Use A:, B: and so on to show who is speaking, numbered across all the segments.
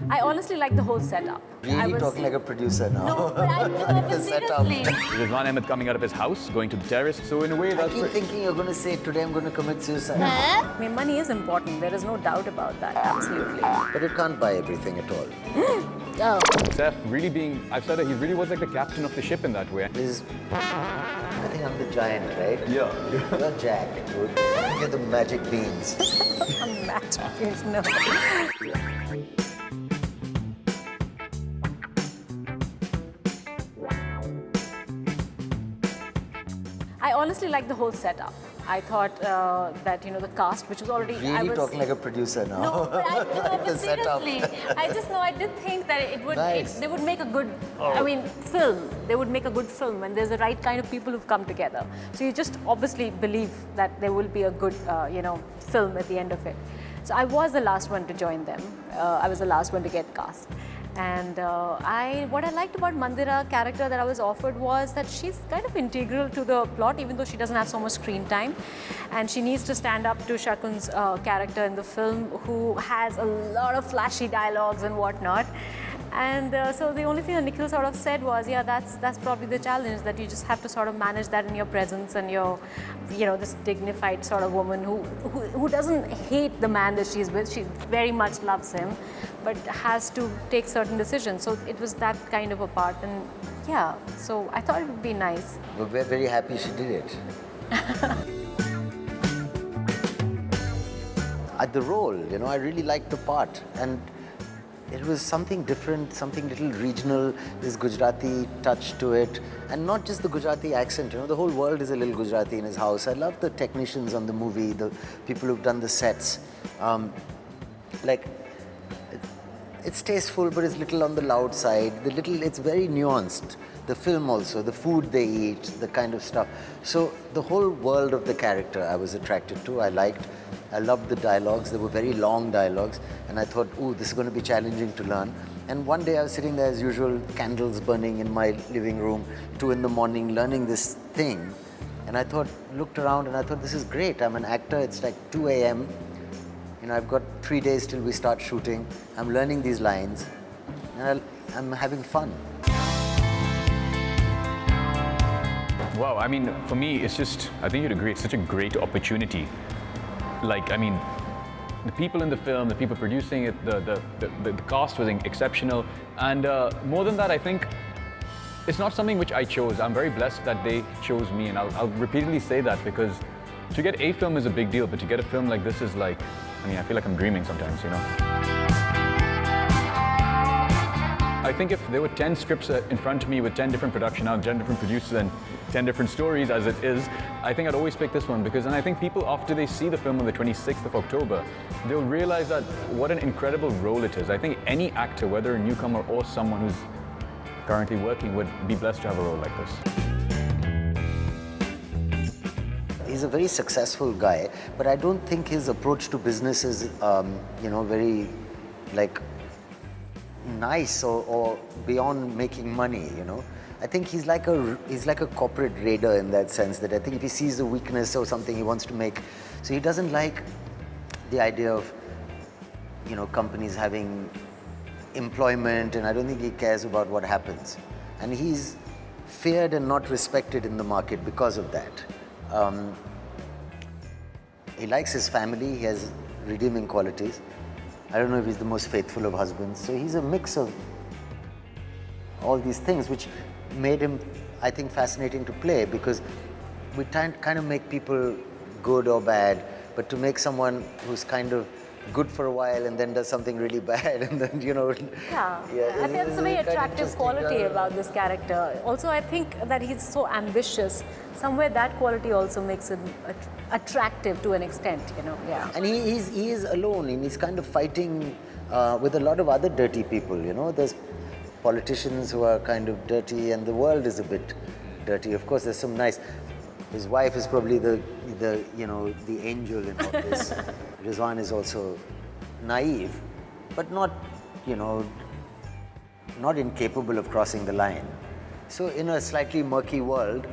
A: I honestly like the whole setup.
B: Really talking like a producer now.
A: No, but I no, but seriously.
C: Rizwan Ahmed coming out of his house, going to the terrace. So in a way,
B: I
C: that's
B: keep thinking you're going to say, today I'm going to commit suicide.
A: I mean, money is important. There is no doubt about that. Absolutely.
B: But it can't buy everything at all.
A: Oh.
C: Saif really being, I've said that he really was like the captain of the ship in that way.
B: I think I'm the giant, right?
C: Yeah.
B: You're Jack, dude. You're the magic beans.
A: Magic beans, no. I honestly like the whole setup. I thought that, the cast, which was already...
B: Really talking like a producer now.
A: No, but I no,
B: The
A: but
B: setup.
A: seriously. I did think that it would,
B: Nice.
A: they would make a good, film. They would make a good film, and there's the right kind of people who've come together. So you just obviously believe that there will be a good, film at the end of it. So I was the last one to join them. I was the last one to get cast. And what I liked about Mandira character that I was offered was that she's kind of integral to the plot, even though she doesn't have so much screen time. And she needs to stand up to Shakun's character in the film, who has a lot of flashy dialogues and whatnot. And so the only thing that Nikhil sort of said was, yeah, that's probably the challenge, that you just have to sort of manage that in your presence, and your, this dignified sort of woman who doesn't hate the man that she's with. She very much loves him, but has to take certain decisions. So it was that kind of a part, and yeah, so I thought it would be nice.
B: But we're very happy she did it. At the role, I really liked the part, and it was something different, something little regional, this Gujarati touch to it, and not just the Gujarati accent, the whole world is a little Gujarati in his house. I love the technicians on the movie, the people who've done the sets. It's tasteful, but it's little on the loud side. It's very nuanced. The film also, the food they eat, the kind of stuff. So the whole world of the character I was attracted to, I liked. I loved the dialogues. They were very long dialogues. And I thought, ooh, this is going to be challenging to learn. And one day I was sitting there as usual, candles burning in my living room, 2 in the morning, learning this thing. And I looked around and I thought, this is great. I'm an actor. It's like 2 a.m. I've got 3 days till we start shooting. I'm learning these lines. And I'm having fun.
C: Wow, I mean, for me, it's just, I think you'd agree, it's such a great opportunity. The people in the film, the people producing it, the cast was exceptional. And more than that, I think it's not something which I chose. I'm very blessed that they chose me, and I'll repeatedly say that, because to get a film is a big deal, but to get a film like this is like, I feel like I'm dreaming sometimes, I think if there were 10 scripts in front of me with 10 different production houses, 10 different producers, and 10 different stories as it is, I think I'd always pick this one, because, and I think people, after they see the film on the 26th of October, they'll realize that what an incredible role it is. I think any actor, whether a newcomer or someone who's currently working, would be blessed to have a role like this.
B: He's a very successful guy, but I don't think his approach to business is, very, nice or beyond making money, I think he's like a corporate raider in that sense, that I think if he sees a weakness or something he wants to make, so he doesn't like the idea of, companies having employment, and I don't think he cares about what happens. And he's feared and not respected in the market because of that. He likes his family, he has redeeming qualities. I don't know if he's the most faithful of husbands. So he's a mix of all these things, which made him, I think, fascinating to play, because we kind of make people good or bad, but to make someone who's kind of good for a while and then does something really bad, and then,
A: Yeah, I think that's a very attractive quality about this character. Also, I think that he's so ambitious. Somewhere that quality also makes him attractive to an extent, yeah.
B: And he is alone, and he's kind of fighting with a lot of other dirty people, There's politicians who are kind of dirty, and the world is a bit dirty. Of course, there's some nice... His wife is probably the angel in all this. Rizwan is also naive, but not, not incapable of crossing the line. So in a slightly murky world,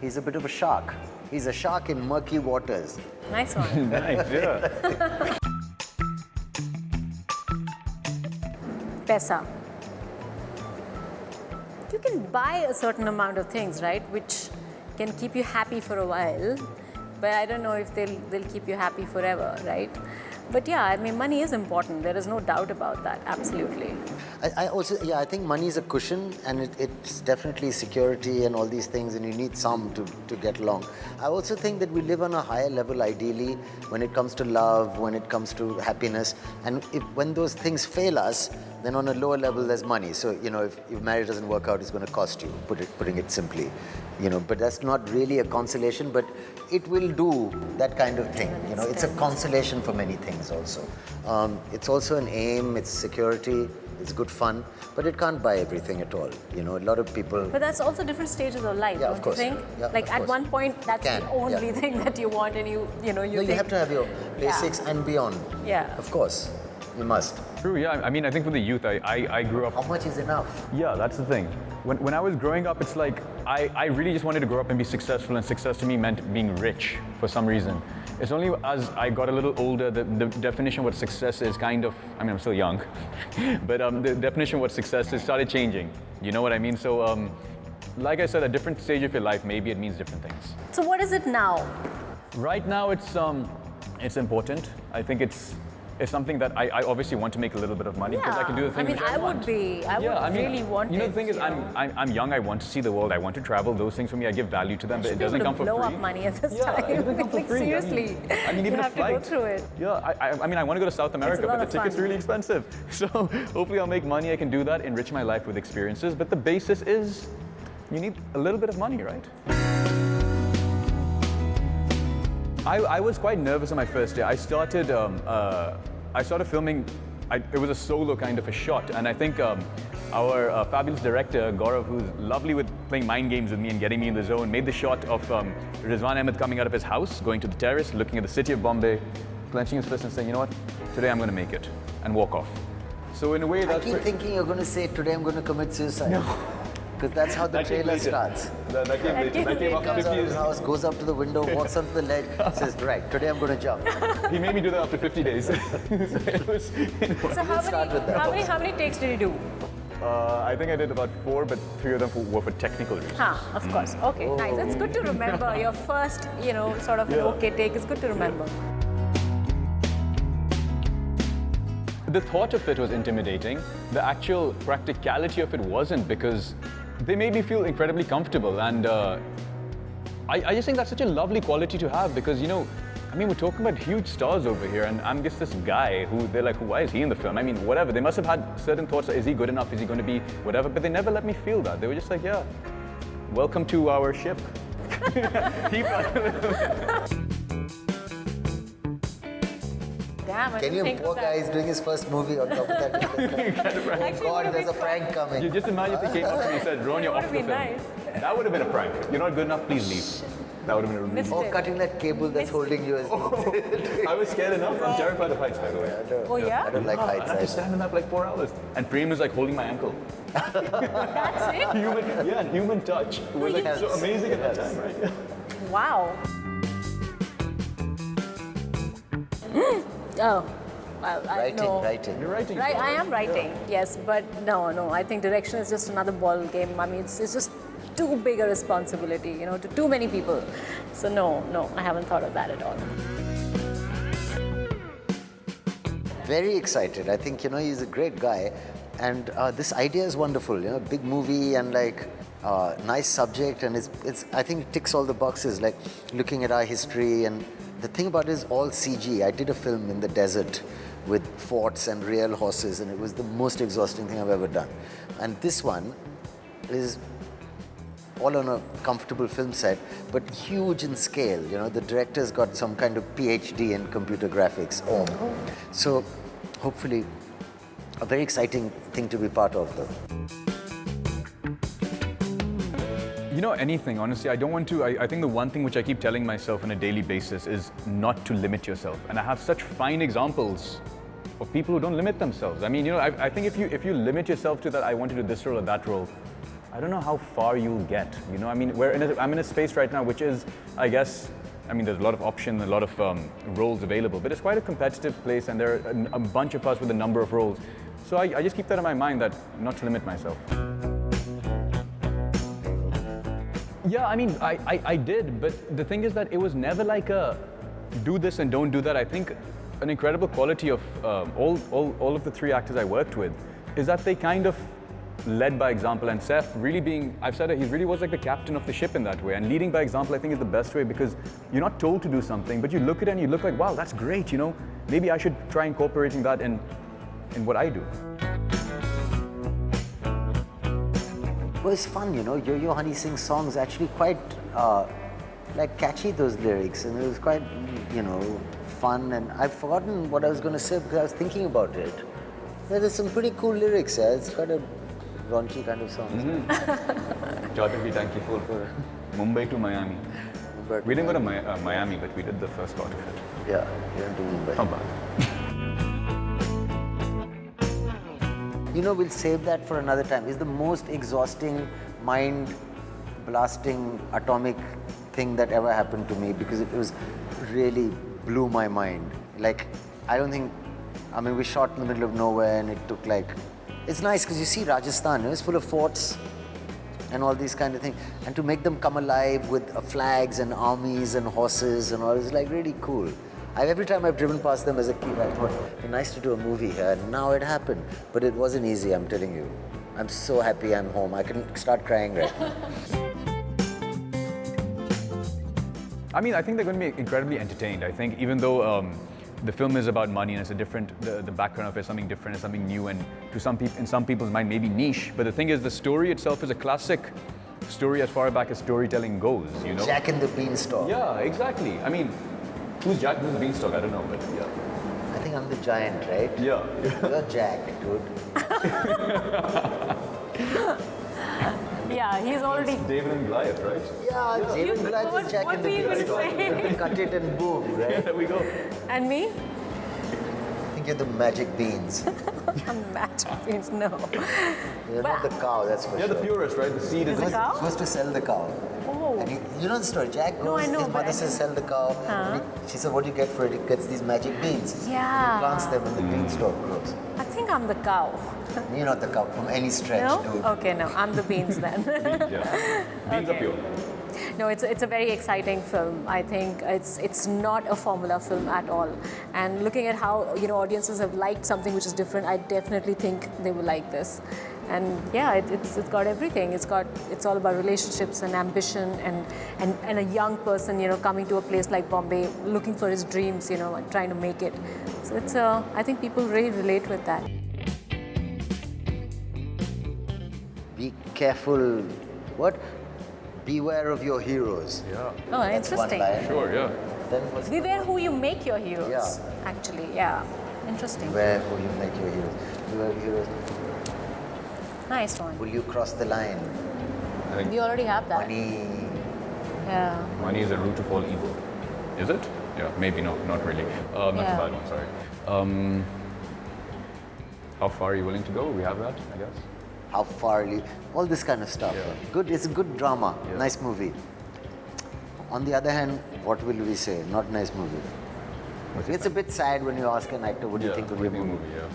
B: he's a bit of a shark. He's a shark in murky waters.
A: Nice one.
C: Nice, yeah.
A: paisa. You can buy a certain amount of things, right, which can keep you happy for a while, but I don't know if they'll keep you happy forever, right? But yeah, I mean, money is important. There is no doubt about that, absolutely.
B: I also, I think money is a cushion, and it's definitely security and all these things, and you need some to get along. I also think that we live on a higher level, ideally, when it comes to love, when it comes to happiness, and when those things fail us, then on a lower level there's money. So, if marriage doesn't work out, it's going to cost you, putting it simply. But that's not really a consolation, but it will do that kind of thing. It's a consolation for many things also. It's also an aim, it's security, it's good fun, but it can't buy everything at all. A lot of people...
A: But that's also different stages of life,
B: of course.
A: You think?
B: Yeah,
A: like at one point, that's the only thing that you want, and you
B: have to have your basics and beyond.
A: Yeah.
B: Of course, you must.
C: True, yeah. I mean, I think for the youth, I grew up...
B: How much is enough?
C: Yeah, that's the thing. When I was growing up, it's like, I really just wanted to grow up and be successful, and success to me meant being rich for some reason. It's only as I got a little older, the definition of what success is kind of, I mean, I'm still young, but the definition of what success is started changing. You know what I mean? So, like I said, at different stage of your life, maybe it means different things.
A: So what is it now?
C: Right now, it's important. I think it's something that I obviously want to make a little bit of money because I can do the thing which I want.
A: I would really want
C: the thing is, I'm young, I want to see the world, I want to travel. Those things for me, I give value to them, but it doesn't come for free.
A: Blow up money at this time.
C: It doesn't come for free.
A: Seriously,
C: I mean, even
A: you have to go through it.
C: Yeah, I mean, I want to go to South America, but the ticket's really expensive. So hopefully I'll make money, I can do that, enrich my life with experiences. But the basis is, you need a little bit of money, right? I was quite nervous on my first day. I started filming, it was a solo kind of a shot, and I think our fabulous director, Gaurav, who's lovely with playing mind games with me and getting me in the zone, made the shot of Rizwan Ahmed coming out of his house, going to the terrace, looking at the city of Bombay, clenching his fist and saying, you know what, today I'm going to make it, and walk off. So in a way that's...
B: I keep thinking you're going to say, today I'm going to commit suicide. No. Because that's how the trailer starts.
C: That came later. That came after 50
B: years.
C: years.
B: House, goes up to the window, walks onto the ledge, says, right, today I'm going to jump.
C: He made me do that after 50 days.
A: So how many takes did you do?
C: I think I did about 4, but 3 of them were for technical reasons.
A: Of course. Okay, nice. It's good to remember. Your first, sort of an okay take is good to remember.
C: The thought of it was intimidating. The actual practicality of it wasn't, because they made me feel incredibly comfortable, and I just think that's such a lovely quality to have, because, I mean, we're talking about huge stars over here, and I'm just this guy who they're like, why is he in the film? I mean, whatever. They must have had certain thoughts, is he good enough? Is he going to be whatever? But they never let me feel that. They were just like, yeah, welcome to our ship.
A: Damn,
B: Can you, poor guy is doing his first movie on top of that. Oh God, there's a prank coming.
C: You just imagine if they came up to me and said, Rohan, you're off the film.
A: Nice.
C: That would have been a prank. You're not good enough, please leave. That would have been a really...
B: Or cutting that cable that's holding you as...
C: I was scared enough. I'm terrified of heights, by the way.
A: Oh yeah?
B: I don't like heights.
C: I had to stand in that for like 4 hours. And Prem was like holding my ankle.
A: That's it?
C: Human touch. It was like so amazing at that time, right?
A: Wow. Oh. Well,
B: Writing.
C: You're writing.
A: Right, I am writing, yes, but no, I think direction is just another ball game. I mean, it's just too big a responsibility, to too many people. So no, I haven't thought of that at all.
B: Very excited. I think, he's a great guy. And this idea is wonderful, big movie and like nice subject. And it's I think it ticks all the boxes, like looking at our history. And the thing about it is all CG. I did a film in the desert with forts and real horses, and it was the most exhausting thing I've ever done. And this one is all on a comfortable film set, but huge in scale. The director's got some kind of PhD in computer graphics. So hopefully a very exciting thing to be part of, though.
C: Anything, honestly, I don't want to, I think the one thing which I keep telling myself on a daily basis is not to limit yourself. And I have such fine examples of people who don't limit themselves. I mean, I think if you limit yourself to that, I want to do this role or that role, I don't know how far you'll get. I mean, I'm in a space right now which is, I guess, there's a lot of options, a lot of roles available, but it's quite a competitive place, and there are a bunch of us with a number of roles. So I just keep that in my mind, that not to limit myself. Yeah, I mean, I did, but the thing is that it was never like a do this and don't do that. I think an incredible quality of all of the three actors I worked with is that they kind of led by example, and Saif really being, I've said it, he really was like the captain of the ship in that way, and leading by example I think is the best way, because you're not told to do something, but you look at it and you look like, wow, that's great, you know, maybe I should try incorporating that in what I do.
B: Well, it's fun, you know, Yo-Yo Honey Singh's songs actually quite like catchy, those lyrics, and it was quite, you know, fun, and I've forgotten what I was going to say because I was thinking about it. Yeah, there's some pretty cool lyrics, yeah. It's quite a raunchy kind of song.
C: Got to be thankful for Mumbai to Miami. We didn't go to Miami, but we did the first part of it.
B: Yeah, we went to Mumbai.
C: Not bad.
B: You know, we'll save that for another time. It's the most exhausting, mind-blasting, atomic thing that ever happened to me, because it was really blew my mind. Like, I don't think, I mean, we shot in the middle of nowhere and it took like, it's nice because you see Rajasthan, you know, it's full of forts and all these kind of things. And to make them come alive with flags and armies and horses and all, is like really cool. Every time I've driven past them as a kid, I thought, it'd be nice to do a movie here, and now it happened. But it wasn't easy, I'm telling you. I'm so happy I'm home. I can start crying right now.
C: I mean, I think they're going to be incredibly entertained. I think even though the film is about money and it's a different, the background of it is something different, it's something new, and to some people, in some people's mind, maybe niche. But the thing is, the story itself is a classic story as far back as storytelling goes, you know?
B: Jack and the Beanstalk.
C: Yeah, exactly. I mean, who's Jack, who's the Beanstalk? I don't know, but yeah.
B: I think I'm the giant, right?
C: Yeah.
B: You're Jack, dude.
A: Yeah, he's already...
C: David and Goliath, right?
B: Yeah, David Goliath is Jack and the Beanstalk. Cut it and boom, right?
C: Yeah, there we go.
A: And me?
B: I think you're the magic beans.
A: Magic beans, no.
B: You're not the cow, that's for
C: Yeah,
B: sure.
C: the purist, right? The seed is
A: the cow?
B: He goes to sell the cow.
A: Oh.
B: And you know the story, Jack goes,
A: No, I know,
B: his
A: but
B: mother
A: I
B: says sell the cow. And she said, what do you get for it? He gets these magic beans.
A: Yeah.
B: He plants them and the beanstalk grows.
A: I think I'm the cow.
B: You're not the cow from any stretch,
A: No?
B: dude.
A: Okay, no, I'm the beans then.
C: Yeah. Beans are
A: Okay.
C: pure.
A: No, it's a very exciting film. I think it's not a formula film at all. And looking at how, you know, audiences have liked something which is different, I definitely think they will like this. And yeah, it's got everything. It's all about relationships and ambition and a young person, you know, coming to a place like Bombay, looking for his dreams, you know, and trying to make it. So it's I think people really relate with that.
B: Be careful. What? Beware of your heroes.
C: Yeah.
A: Oh,
B: That's one
A: interesting.
B: line.
C: Sure, yeah.
B: Then what's
A: Beware who you make your heroes.
B: Yeah.
A: Actually, yeah. Interesting.
B: Beware who you make your heroes. Beware of your heroes.
A: Nice one.
B: Will you cross the line?
C: I think
A: We already have that.
B: Money.
A: Yeah.
C: money is the root of all evil. Is it? Yeah, maybe no, not really. Not
A: Yeah.
C: a bad one, sorry. How far are you willing to go? We have that, I guess.
B: How far you... All this kind of stuff.
C: Yeah.
B: Good. It's a good drama.
C: Yeah.
B: Nice movie. On the other hand, what will we say? Not nice movie. It's a bit sad when you ask an actor, what do you think of your movie?
C: Yeah.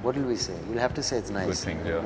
B: What will we say? We'll have to say it's nice.
C: Good thing, yeah.